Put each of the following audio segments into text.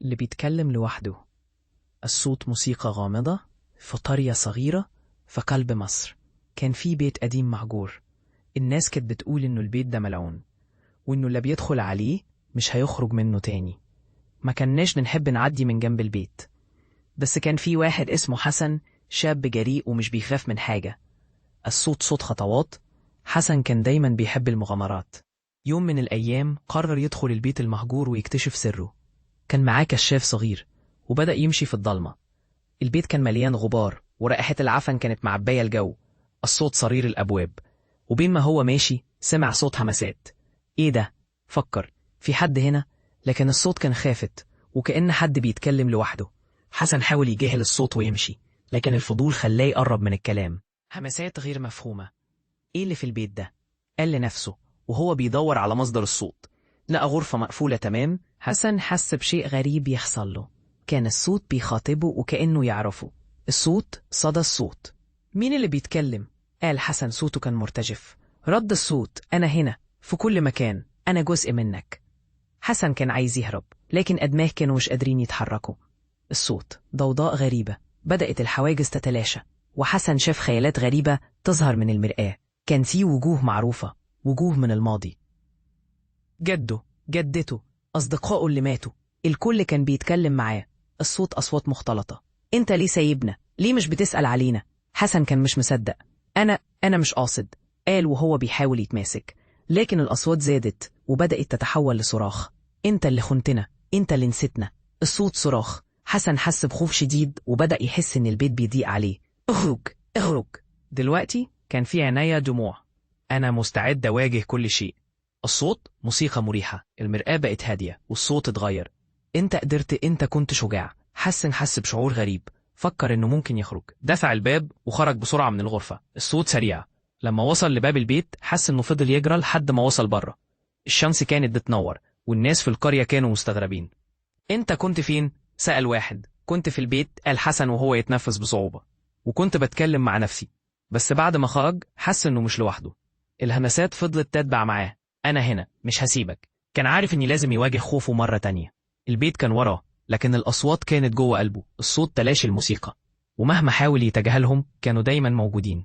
اللي بيتكلم لوحده. الصوت موسيقى غامضة في قرية صغيرة في قلب مصر. كان في بيت قديم مهجور. الناس كانت بتقول إنه البيت ده ملعون، وإنه اللي بيدخل عليه مش هيخرج منه تاني. ما كناش نحب نعدي من جنب البيت، بس كان في واحد اسمه حسن، شاب جريء ومش بيخاف من حاجة. الصوت صوت خطوات. حسن كان دايما بيحب المغامرات. يوم من الأيام قرر يدخل البيت المهجور ويكتشف سره. كان معاه كشاف صغير وبدأ يمشي في الضلمة. البيت كان مليان غبار ورائحة العفن كانت معبية الجو. الصوت صرير الأبواب، وبين ما هو ماشي سمع صوت همسات. إيه ده؟ فكر في حد هنا، لكن الصوت كان خافت وكأن حد بيتكلم لوحده. حسن حاول يجاهل الصوت ويمشي، لكن الفضول خلاه يقرب من الكلام. همسات غير مفهومة. إيه اللي في البيت ده؟ قال لنفسه وهو بيدور على مصدر الصوت. لقى غرفة مقفولة تمام. حسن حس بشيء غريب يحصل له. كان الصوت بيخاطبه وكأنه يعرفه. الصوت صدى الصوت. مين اللي بيتكلم؟ قال حسن، صوته كان مرتجف. رد الصوت: أنا هنا في كل مكان، أنا جزء منك. حسن كان عايز يهرب، لكن أدماه كانوا مش قادرين يتحركوا. الصوت ضوضاء غريبة. بدأت الحواجز تتلاشى، وحسن شاف خيالات غريبة تظهر من المرآة. كان في وجوه معروفة، وجوه من الماضي. جده، جدته، أصدقائه اللي ماتوا. الكل كان بيتكلم معاه. الصوت أصوات مختلطة. أنت ليه سايبنا؟ ليه مش بتسأل علينا؟ حسن كان مش مصدق. أنا مش قاصد، قال وهو بيحاول يتماسك. لكن الأصوات زادت وبدأت تتحول لصراخ. أنت اللي خنتنا، أنت اللي نسيتنا. الصوت صراخ. حسن حس بخوف شديد وبدأ يحس إن البيت بيضيق عليه. اخرج، اخرج. دلوقتي كان في عينيا دموع. أنا مستعد أواجه كل شيء. الصوت موسيقى مريحة. المرآة بقت هادية والصوت اتغير. انت قدرت، انت كنت شجاع. حسن حس بشعور غريب. فكر انه ممكن يخرج. دفع الباب وخرج بسرعة من الغرفة. الصوت سريع. لما وصل لباب البيت حس انه فضل يجرى لحد ما وصل بره. الشمس كانت بتنور والناس في القرية كانوا مستغربين. انت كنت فين؟ سأل واحد. كنت في البيت، قال حسن وهو يتنفس بصعوبة. وكنت بتكلم مع نفسي. بس بعد ما خرج حس انه مش لوحده. الهمسات فضلت تتبع معاه. أنا هنا، مش هسيبك. كان عارف إني لازم يواجه خوفه مرة تانية. البيت كان وراه، لكن الأصوات كانت جوه قلبه. الصوت تلاشي الموسيقى، ومهما حاول يتجاهلهم كانوا دايما موجودين.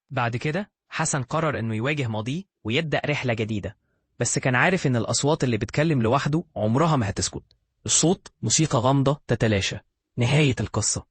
بعد كده حسن قرر إنه يواجه ماضيه ويبدأ رحلة جديدة. بس كان عارف إن الأصوات اللي بتكلم لوحده عمرها ما هتسكت. الصوت موسيقى غامضة تتلاشى. نهاية القصة.